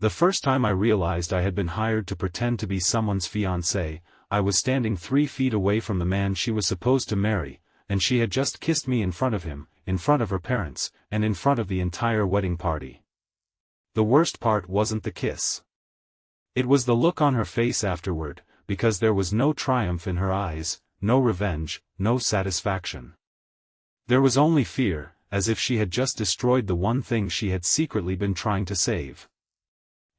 The first time I realized I had been hired to pretend to be someone's fiancé, I was standing 3 feet away from the man she was supposed to marry, and she had just kissed me in front of him, in front of her parents, and in front of the entire wedding party. The worst part wasn't the kiss. It was the look on her face afterward, because there was no triumph in her eyes, no revenge, no satisfaction. There was only fear, as if she had just destroyed the one thing she had secretly been trying to save.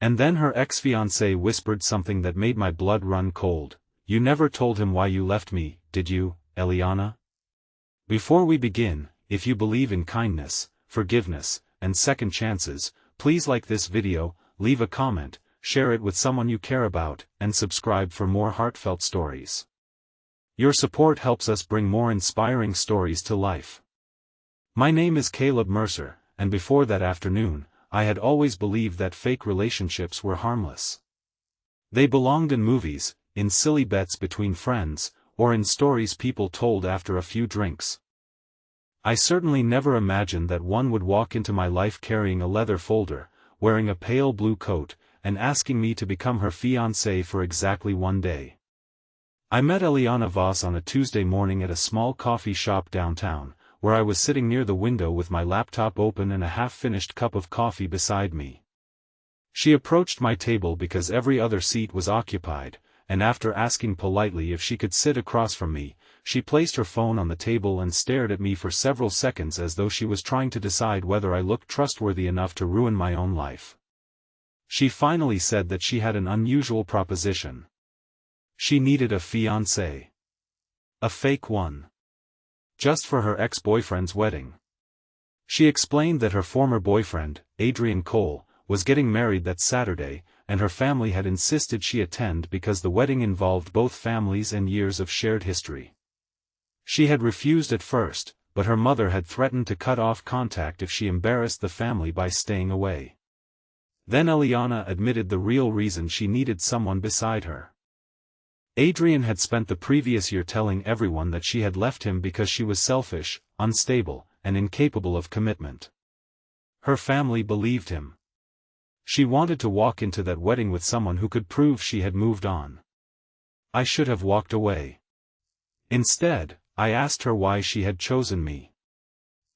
And then her ex-fiancé whispered something that made my blood run cold. "You never told him why you left me, did you, Eliana?" Before we begin, if you believe in kindness, forgiveness, and second chances, please like this video, leave a comment, share it with someone you care about, and subscribe for more heartfelt stories. Your support helps us bring more inspiring stories to life. My name is Caleb Mercer, and before that afternoon, I had always believed that fake relationships were harmless. They belonged in movies, in silly bets between friends, or in stories people told after a few drinks. I certainly never imagined that one would walk into my life carrying a leather folder, wearing a pale blue coat, and asking me to become her fiancé for exactly one day. I met Eliana Voss on a Tuesday morning at a small coffee shop downtown, where I was sitting near the window with my laptop open and a half-finished cup of coffee beside me. She approached my table because every other seat was occupied, and after asking politely if she could sit across from me, she placed her phone on the table and stared at me for several seconds as though she was trying to decide whether I looked trustworthy enough to ruin my own life. She finally said that she had an unusual proposition. She needed a fiancé. A fake one. Just for her ex-boyfriend's wedding. She explained that her former boyfriend, Adrian Cole, was getting married that Saturday, and her family had insisted she attend because the wedding involved both families and years of shared history. She had refused at first, but her mother had threatened to cut off contact if she embarrassed the family by staying away. Then Eliana admitted the real reason she needed someone beside her. Adrian had spent the previous year telling everyone that she had left him because she was selfish, unstable, and incapable of commitment. Her family believed him. She wanted to walk into that wedding with someone who could prove she had moved on. I should have walked away. Instead, I asked her why she had chosen me.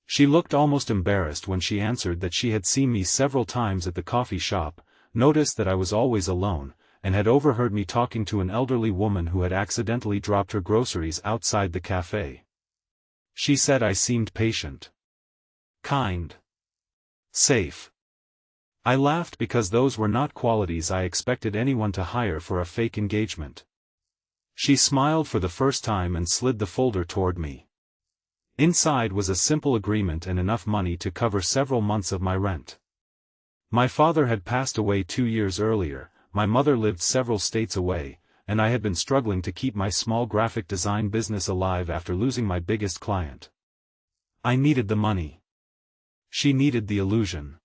She looked almost embarrassed when she answered that she had seen me several times at the coffee shop, noticed that I was always alone, and had overheard me talking to an elderly woman who had accidentally dropped her groceries outside the cafe. She said I seemed patient, kind, safe. I laughed because those were not qualities I expected anyone to hire for a fake engagement. She smiled for the first time and slid the folder toward me. Inside was a simple agreement and enough money to cover several months of my rent. My father had passed away 2 years earlier, my mother lived several states away, and I had been struggling to keep my small graphic design business alive after losing my biggest client. I needed the money. She needed the illusion.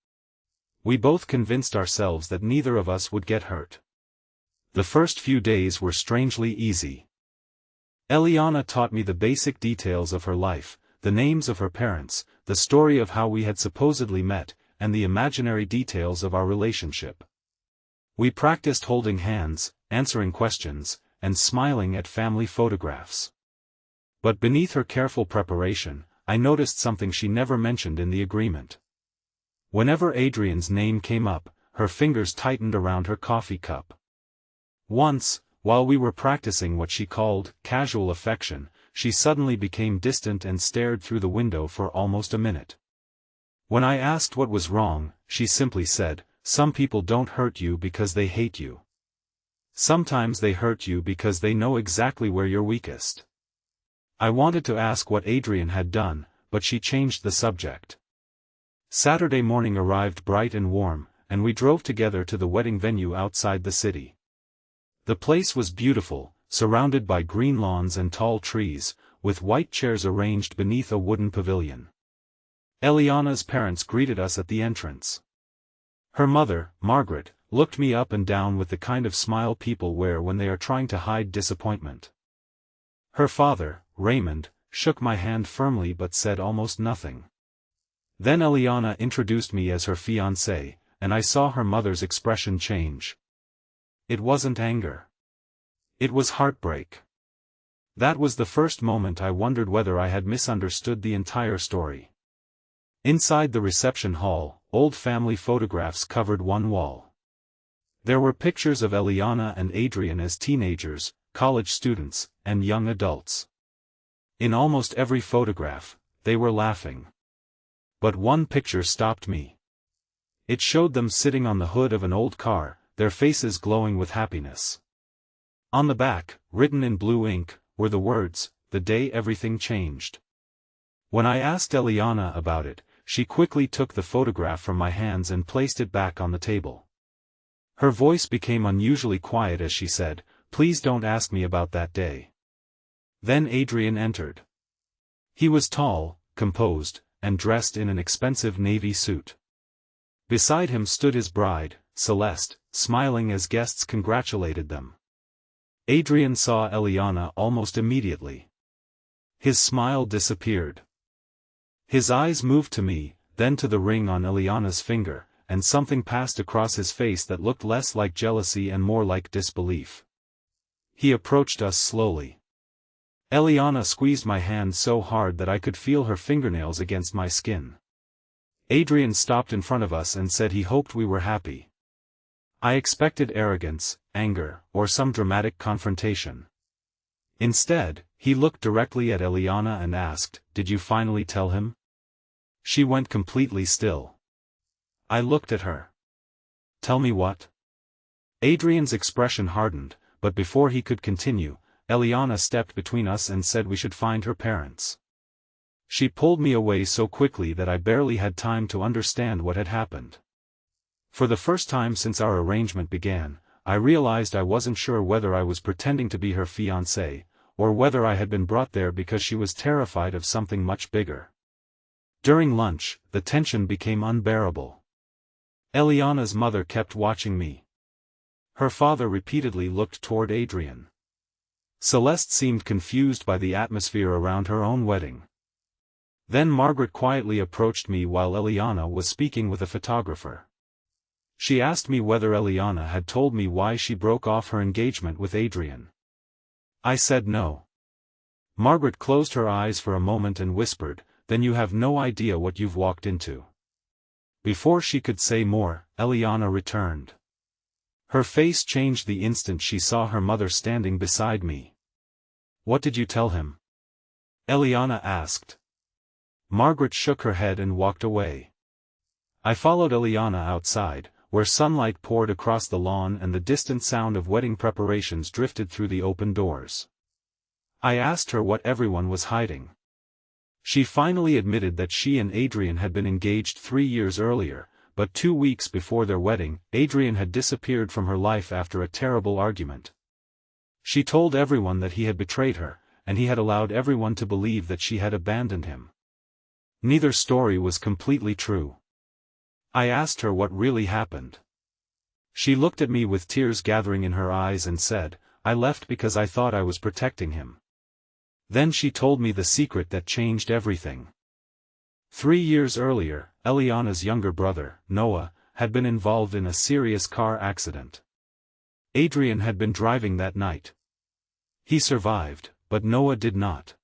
We both convinced ourselves that neither of us would get hurt. The first few days were strangely easy. Eliana taught me the basic details of her life, the names of her parents, the story of how we had supposedly met, and the imaginary details of our relationship. We practiced holding hands, answering questions, and smiling at family photographs. But beneath her careful preparation, I noticed something she never mentioned in the agreement. Whenever Adrian's name came up, her fingers tightened around her coffee cup. Once, while we were practicing what she called casual affection, she suddenly became distant and stared through the window for almost a minute. When I asked what was wrong, she simply said, "Some people don't hurt you because they hate you. Sometimes they hurt you because they know exactly where you're weakest." I wanted to ask what Adrian had done, but she changed the subject. Saturday morning arrived bright and warm, and we drove together to the wedding venue outside the city. The place was beautiful, surrounded by green lawns and tall trees, with white chairs arranged beneath a wooden pavilion. Eliana's parents greeted us at the entrance. Her mother, Margaret, looked me up and down with the kind of smile people wear when they are trying to hide disappointment. Her father, Raymond, shook my hand firmly but said almost nothing. Then Eliana introduced me as her fiancé, and I saw her mother's expression change. It wasn't anger. It was heartbreak. That was the first moment I wondered whether I had misunderstood the entire story. Inside the reception hall, old family photographs covered one wall. There were pictures of Eliana and Adrian as teenagers, college students, and young adults. In almost every photograph, they were laughing. But one picture stopped me. It showed them sitting on the hood of an old car, their faces glowing with happiness. On the back, written in blue ink, were the words, "The day everything changed." When I asked Eliana about it, she quickly took the photograph from my hands and placed it back on the table. Her voice became unusually quiet as she said, "Please don't ask me about that day." Then Adrian entered. He was tall, composed, and dressed in an expensive navy suit. Beside him stood his bride, Celeste, smiling as guests congratulated them. Adrian saw Eliana almost immediately. His smile disappeared. His eyes moved to me, then to the ring on Eliana's finger, and something passed across his face that looked less like jealousy and more like disbelief. He approached us slowly. Eliana squeezed my hand so hard that I could feel her fingernails against my skin. Adrian stopped in front of us and said he hoped we were happy. I expected arrogance, anger, or some dramatic confrontation. Instead, he looked directly at Eliana and asked, "Did you finally tell him?" She went completely still. I looked at her. "Tell me what?" Adrian's expression hardened, but before he could continue, Eliana stepped between us and said we should find her parents. She pulled me away so quickly that I barely had time to understand what had happened. For the first time since our arrangement began, I realized I wasn't sure whether I was pretending to be her fiancé, or whether I had been brought there because she was terrified of something much bigger. During lunch, the tension became unbearable. Eliana's mother kept watching me. Her father repeatedly looked toward Adrian. Celeste seemed confused by the atmosphere around her own wedding. Then Margaret quietly approached me while Eliana was speaking with a photographer. She asked me whether Eliana had told me why she broke off her engagement with Adrian. I said no. Margaret closed her eyes for a moment and whispered, "Then you have no idea what you've walked into." Before she could say more, Eliana returned. Her face changed the instant she saw her mother standing beside me. "What did you tell him?" Eliana asked. Margaret shook her head and walked away. I followed Eliana outside, where sunlight poured across the lawn and the distant sound of wedding preparations drifted through the open doors. I asked her what everyone was hiding. She finally admitted that she and Adrian had been engaged 3 years earlier, but 2 weeks before their wedding, Adrian had disappeared from her life after a terrible argument. She told everyone that he had betrayed her, and he had allowed everyone to believe that she had abandoned him. Neither story was completely true. I asked her what really happened. She looked at me with tears gathering in her eyes and said, "I left because I thought I was protecting him." Then she told me the secret that changed everything. 3 years earlier, Eliana's younger brother, Noah, had been involved in a serious car accident. Adrian had been driving that night. He survived, but Noah did not.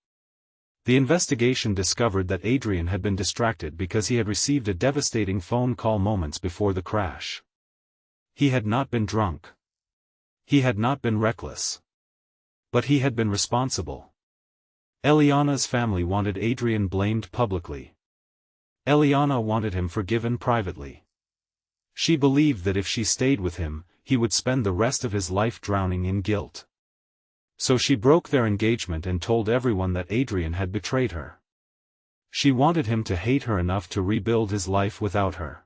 The investigation discovered that Adrian had been distracted because he had received a devastating phone call moments before the crash. He had not been drunk. He had not been reckless. But he had been responsible. Eliana's family wanted Adrian blamed publicly. Eliana wanted him forgiven privately. She believed that if she stayed with him, he would spend the rest of his life drowning in guilt. So she broke their engagement and told everyone that Adrian had betrayed her. She wanted him to hate her enough to rebuild his life without her.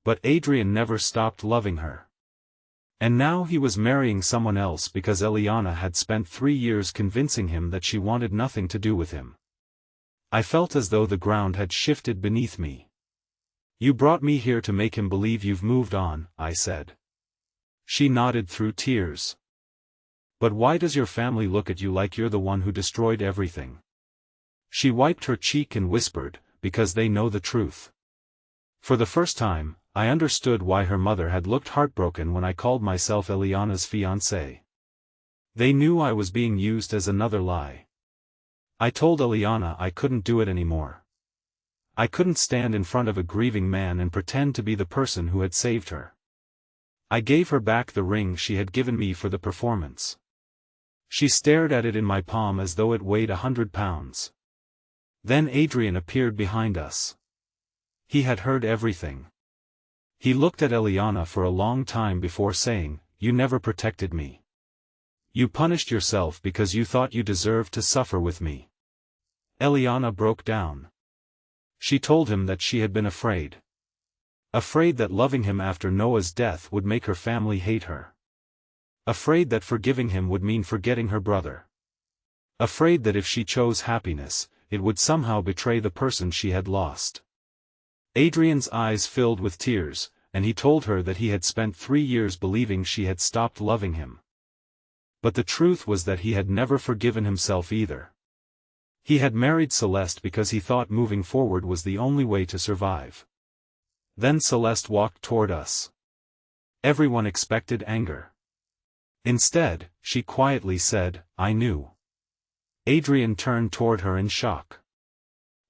But Adrian never stopped loving her. And now he was marrying someone else because Eliana had spent 3 years convincing him that she wanted nothing to do with him. I felt as though the ground had shifted beneath me. "You brought me here to make him believe you've moved on," I said. She nodded through tears. "But why does your family look at you like you're the one who destroyed everything?" She wiped her cheek and whispered, "Because they know the truth." For the first time, I understood why her mother had looked heartbroken when I called myself Eliana's fiancé. They knew I was being used as another lie. I told Eliana I couldn't do it anymore. I couldn't stand in front of a grieving man and pretend to be the person who had saved her. I gave her back the ring she had given me for the performance. She stared at it in my palm as though it weighed 100 pounds. Then Adrian appeared behind us. He had heard everything. He looked at Eliana for a long time before saying, "You never protected me. You punished yourself because you thought you deserved to suffer with me." Eliana broke down. She told him that she had been afraid. Afraid that loving him after Noah's death would make her family hate her. Afraid that forgiving him would mean forgetting her brother. Afraid that if she chose happiness, it would somehow betray the person she had lost. Adrian's eyes filled with tears, and he told her that he had spent 3 years believing she had stopped loving him. But the truth was that he had never forgiven himself either. He had married Celeste because he thought moving forward was the only way to survive. Then Celeste walked toward us. Everyone expected anger. Instead, she quietly said, "I knew." Adrian turned toward her in shock.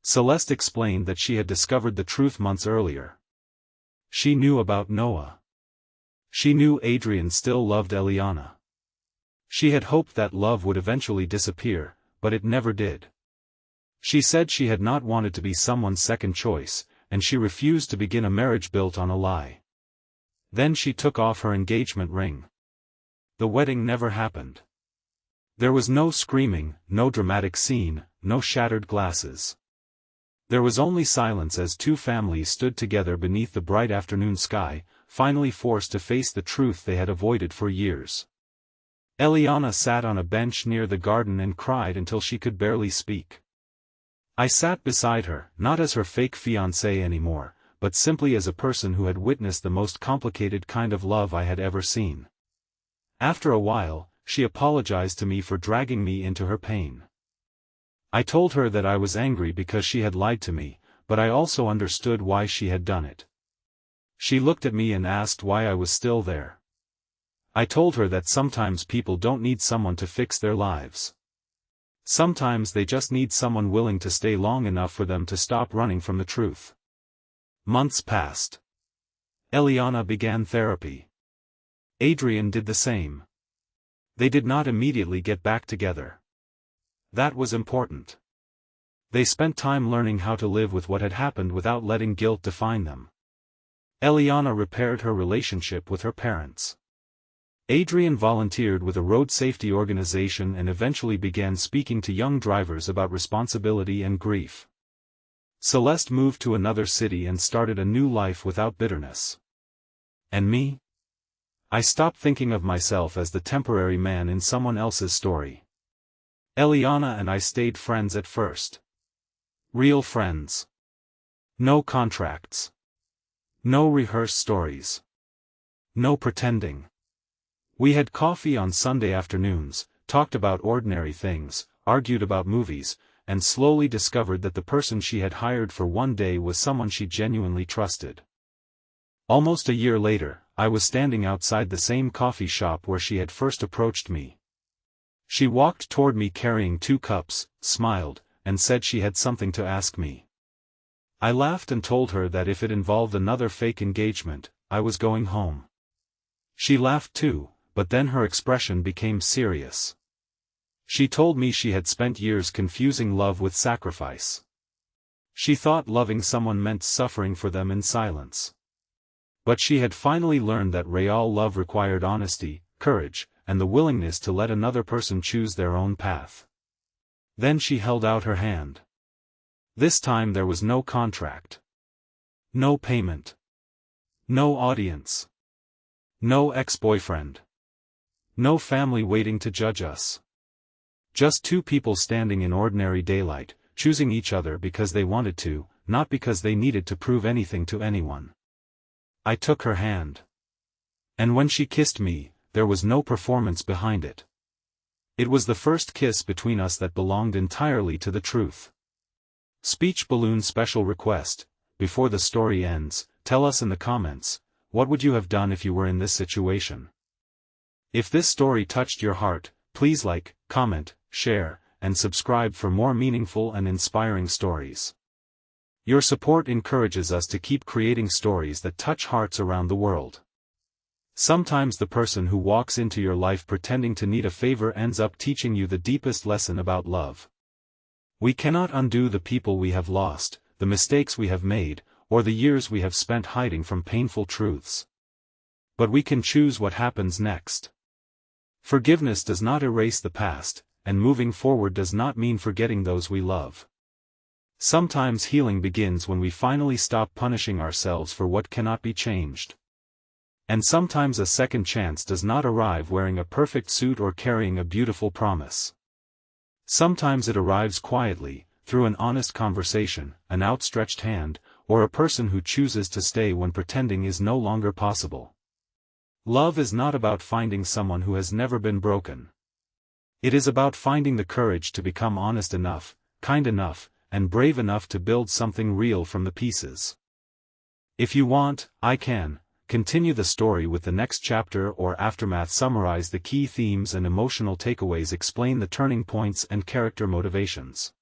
Celeste explained that she had discovered the truth months earlier. She knew about Noah. She knew Adrian still loved Eliana. She had hoped that love would eventually disappear, but it never did. She said she had not wanted to be someone's second choice, and she refused to begin a marriage built on a lie. Then she took off her engagement ring. The wedding never happened. There was no screaming, no dramatic scene, no shattered glasses. There was only silence as two families stood together beneath the bright afternoon sky, finally forced to face the truth they had avoided for years. Eliana sat on a bench near the garden and cried until she could barely speak. I sat beside her, not as her fake fiancé anymore, but simply as a person who had witnessed the most complicated kind of love I had ever seen. After a while, she apologized to me for dragging me into her pain. I told her that I was angry because she had lied to me, but I also understood why she had done it. She looked at me and asked why I was still there. I told her that sometimes people don't need someone to fix their lives. Sometimes they just need someone willing to stay long enough for them to stop running from the truth. Months passed. Eliana began therapy. Adrian did the same. They did not immediately get back together. That was important. They spent time learning how to live with what had happened without letting guilt define them. Eliana repaired her relationship with her parents. Adrian volunteered with a road safety organization and eventually began speaking to young drivers about responsibility and grief. Celeste moved to another city and started a new life without bitterness. And me? I stopped thinking of myself as the temporary man in someone else's story. Eliana and I stayed friends at first. Real friends. No contracts. No rehearsed stories. No pretending. We had coffee on Sunday afternoons, talked about ordinary things, argued about movies, and slowly discovered that the person she had hired for one day was someone she genuinely trusted. Almost a year later, I was standing outside the same coffee shop where she had first approached me. She walked toward me carrying 2 cups, smiled, and said she had something to ask me. I laughed and told her that if it involved another fake engagement, I was going home. She laughed too, but then her expression became serious. She told me she had spent years confusing love with sacrifice. She thought loving someone meant suffering for them in silence. But she had finally learned that real love required honesty, courage, and the willingness to let another person choose their own path. Then she held out her hand. This time there was no contract. No payment. No audience. No ex-boyfriend. No family waiting to judge us. Just 2 people standing in ordinary daylight, choosing each other because they wanted to, not because they needed to prove anything to anyone. I took her hand. And when she kissed me, there was no performance behind it. It was the first kiss between us that belonged entirely to the truth. Speech balloon special request: before the story ends, Tell us in the comments, what would you have done if you were in this situation? If this story touched your heart, please like, comment, share, and subscribe for more meaningful and inspiring stories. Your support encourages us to keep creating stories that touch hearts around the world. Sometimes the person who walks into your life pretending to need a favor ends up teaching you the deepest lesson about love. We cannot undo the people we have lost, the mistakes we have made, or the years we have spent hiding from painful truths. But we can choose what happens next. Forgiveness does not erase the past, and moving forward does not mean forgetting those we love. Sometimes healing begins when we finally stop punishing ourselves for what cannot be changed. And sometimes a second chance does not arrive wearing a perfect suit or carrying a beautiful promise. Sometimes it arrives quietly, through an honest conversation, an outstretched hand, or a person who chooses to stay when pretending is no longer possible. Love is not about finding someone who has never been broken. It is about finding the courage to become honest enough, kind enough, and brave enough to build something real from the pieces. If you want, I can continue the story with the next chapter or aftermath, summarize the key themes and emotional takeaways, explain the turning points and character motivations.